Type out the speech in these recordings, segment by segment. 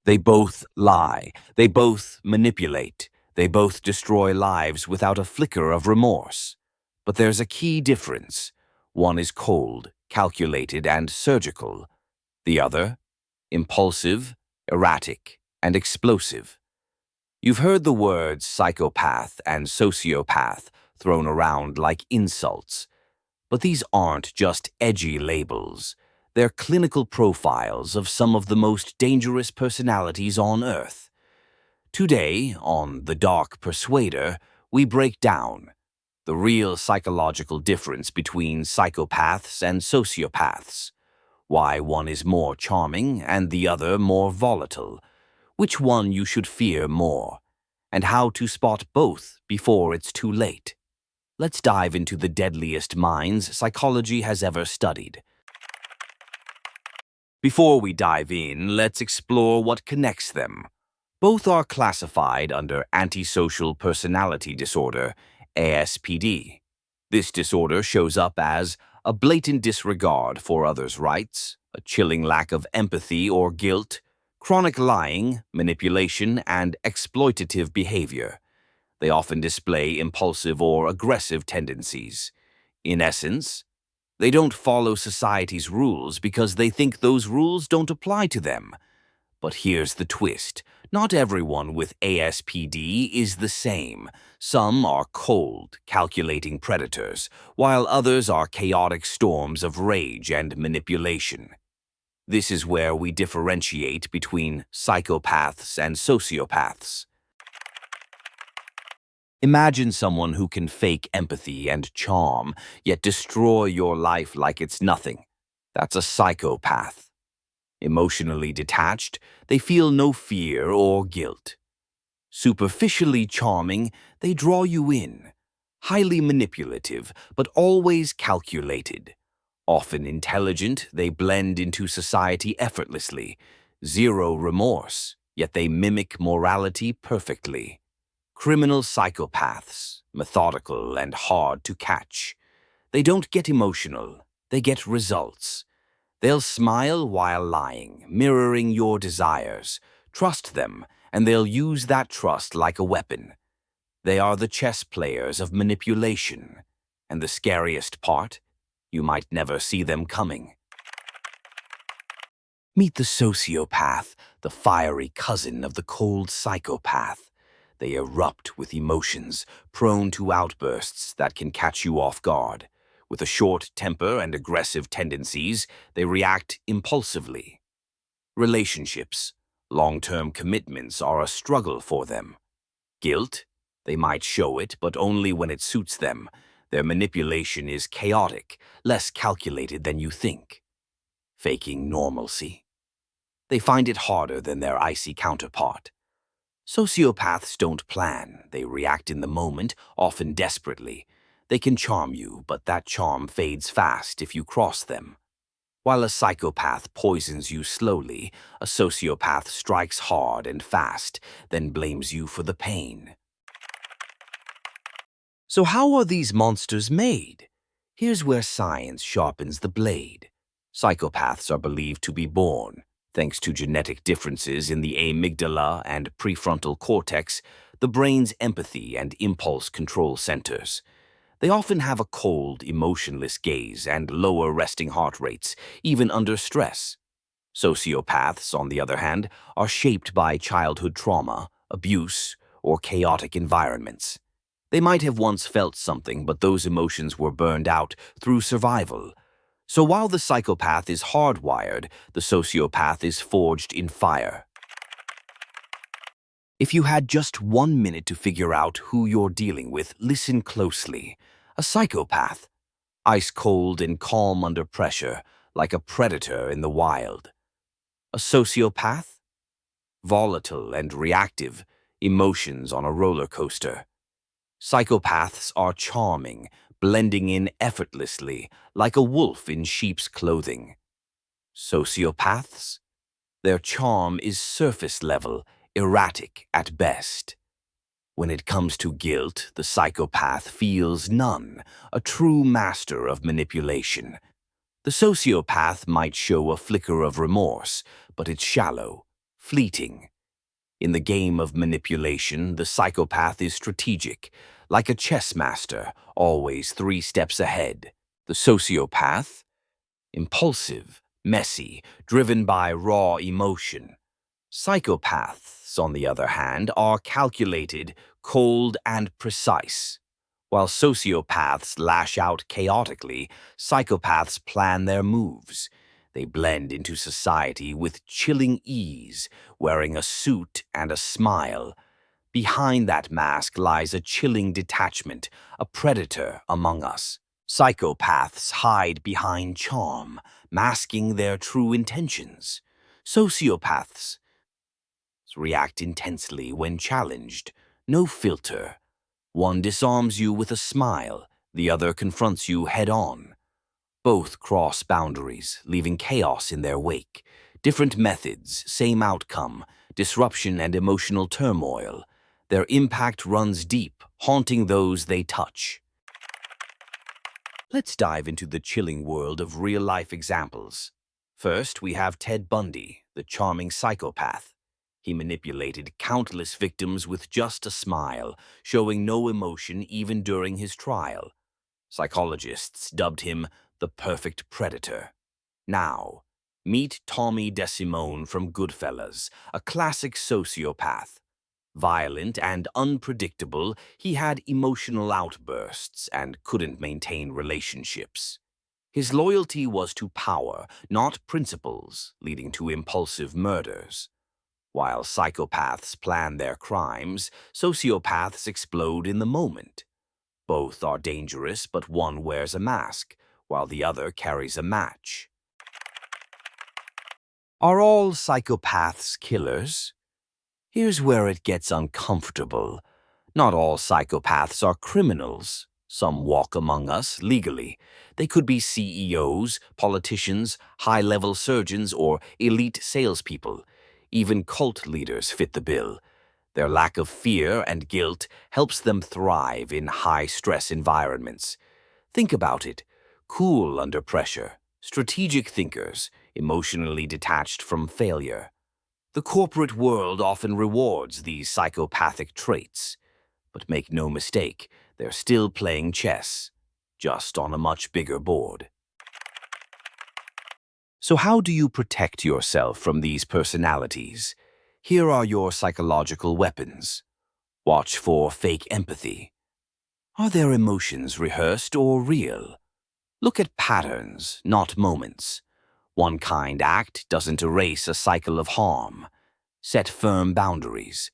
They both lie. They both manipulate. They both destroy lives without a flicker of remorse. But there's a key difference. One is cold, calculated, and surgical. The other, impulsive, erratic, and explosive. You've heard the words psychopath and sociopath thrown around like insults. But these aren't just edgy labels. They're clinical profiles of some of the most dangerous personalities on Earth. Today, on The Dark Persuader, we break down the real psychological difference between psychopaths and sociopaths, why one is more charming and the other more volatile, which one you should fear more, and how to spot both before it's too late. Let's dive into the deadliest minds psychology has ever studied. Before we dive in, let's explore what connects them. Both are classified under antisocial personality disorder, ASPD. This disorder shows up as a blatant disregard for others' rights, a chilling lack of empathy or guilt, chronic lying, manipulation, and exploitative behavior. They often display impulsive or aggressive tendencies. In essence, they don't follow society's rules because they think those rules don't apply to them. But here's the twist. Not everyone with ASPD is the same. Some are cold, calculating predators, while others are chaotic storms of rage and manipulation. This is where we differentiate between psychopaths and sociopaths. Imagine someone who can fake empathy and charm, yet destroy your life like it's nothing. That's a psychopath. Emotionally detached, they feel no fear or guilt. Superficially charming, they draw you in. Highly manipulative, but always calculated. Often intelligent, they blend into society effortlessly. Zero remorse, yet they mimic morality perfectly. Criminal psychopaths, methodical and hard to catch. They don't get emotional, they get results. They'll smile while lying, mirroring your desires. Trust them, and they'll use that trust like a weapon. They are the chess players of manipulation. And the scariest part, you might never see them coming. Meet the sociopath, the fiery cousin of the cold psychopath. They erupt with emotions, prone to outbursts that can catch you off guard. With a short temper and aggressive tendencies, they react impulsively. Relationships, long-term commitments are a struggle for them. Guilt, they might show it, but only when it suits them. Their manipulation is chaotic, less calculated than you think. Faking normalcy. They find it harder than their icy counterpart. Sociopaths don't plan. They react in the moment, often desperately. They can charm you, but that charm fades fast if you cross them. While a psychopath poisons you slowly, a sociopath strikes hard and fast, then blames you for the pain. So how are these monsters made? Here's where science sharpens the blade. Psychopaths are believed to be born. Thanks to genetic differences in the amygdala and prefrontal cortex, the brain's empathy and impulse control centers. They often have a cold, emotionless gaze and lower resting heart rates, even under stress. Sociopaths, on the other hand, are shaped by childhood trauma, abuse, or chaotic environments. They might have once felt something, but those emotions were burned out through survival. So while the psychopath is hardwired, the sociopath is forged in fire. If you had just 1 minute to figure out who you're dealing with, listen closely. A psychopath, ice cold and calm under pressure, like a predator in the wild. A sociopath, volatile and reactive, emotions on a roller coaster. Psychopaths are charming, blending in effortlessly, like a wolf in sheep's clothing. Sociopaths? Their charm is surface level, erratic at best. When it comes to guilt, the psychopath feels none, a true master of manipulation. The sociopath might show a flicker of remorse, but it's shallow, fleeting. In the game of manipulation, the psychopath is strategic, like a chess master, always 3 steps ahead. The sociopath, impulsive, messy, driven by raw emotion. Psychopaths, on the other hand, are calculated, cold, and precise. While sociopaths lash out chaotically, psychopaths plan their moves. They blend into society with chilling ease, wearing a suit and a smile. Behind that mask lies a chilling detachment, a predator among us. Psychopaths hide behind charm, masking their true intentions. Sociopaths react intensely when challenged, no filter. One disarms you with a smile, the other confronts you head-on. Both cross boundaries, leaving chaos in their wake. Different methods, same outcome, disruption and emotional turmoil. Their impact runs deep, haunting those they touch. Let's dive into the chilling world of real-life examples. First, we have Ted Bundy, the charming psychopath. He manipulated countless victims with just a smile, showing no emotion even during his trial. Psychologists dubbed him the perfect predator. Now, meet Tommy DeSimone from Goodfellas, a classic sociopath. Violent and unpredictable, he had emotional outbursts and couldn't maintain relationships. His loyalty was to power, not principles, leading to impulsive murders. While psychopaths plan their crimes, sociopaths explode in the moment. Both are dangerous, but one wears a mask, while the other carries a match. Are all psychopaths killers? Here's where it gets uncomfortable. Not all psychopaths are criminals. Some walk among us legally. They could be CEOs, politicians, high-level surgeons, or elite salespeople. Even cult leaders fit the bill. Their lack of fear and guilt helps them thrive in high-stress environments. Think about it. Cool under pressure, strategic thinkers, emotionally detached from failure. The corporate world often rewards these psychopathic traits. But make no mistake, they're still playing chess, just on a much bigger board. So how do you protect yourself from these personalities? Here are your psychological weapons. Watch for fake empathy. Are their emotions rehearsed or real? Look at patterns, not moments. One kind act doesn't erase a cycle of harm. Set firm boundaries.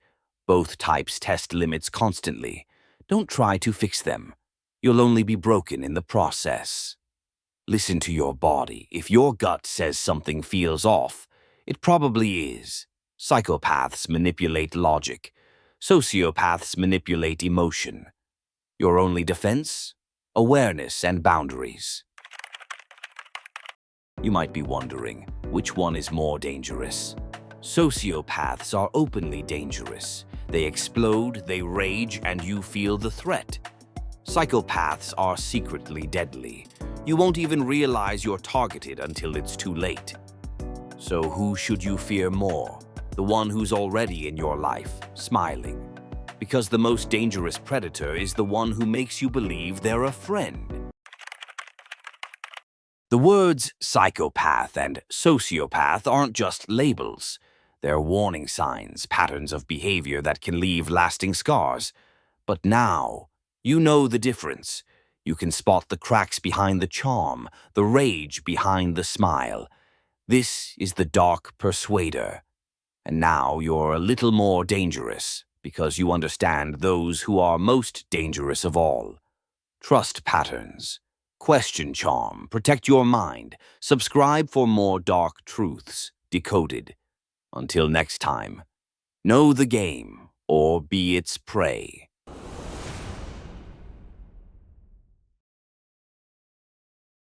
Both types test limits constantly. Don't try to fix them. You'll only be broken in the process. Listen to your body. If your gut says something feels off, it probably is. Psychopaths manipulate logic. Sociopaths manipulate emotion. Your only defense? Awareness and boundaries. You might be wondering, which one is more dangerous? Sociopaths are openly dangerous. They explode, they rage, and you feel the threat. Psychopaths are secretly deadly. You won't even realize you're targeted until it's too late. So who should you fear more? The one who's already in your life, smiling. Because the most dangerous predator is the one who makes you believe they're a friend. The words psychopath and sociopath aren't just labels. They're warning signs, patterns of behavior that can leave lasting scars. But now, you know the difference. You can spot the cracks behind the charm, the rage behind the smile. This is the dark Persuader. And now you're a little more dangerous because you understand those who are most dangerous of all. Trust patterns. Question charm. Protect your mind. Subscribe for more dark truths decoded. Until next time, know the game or be its prey.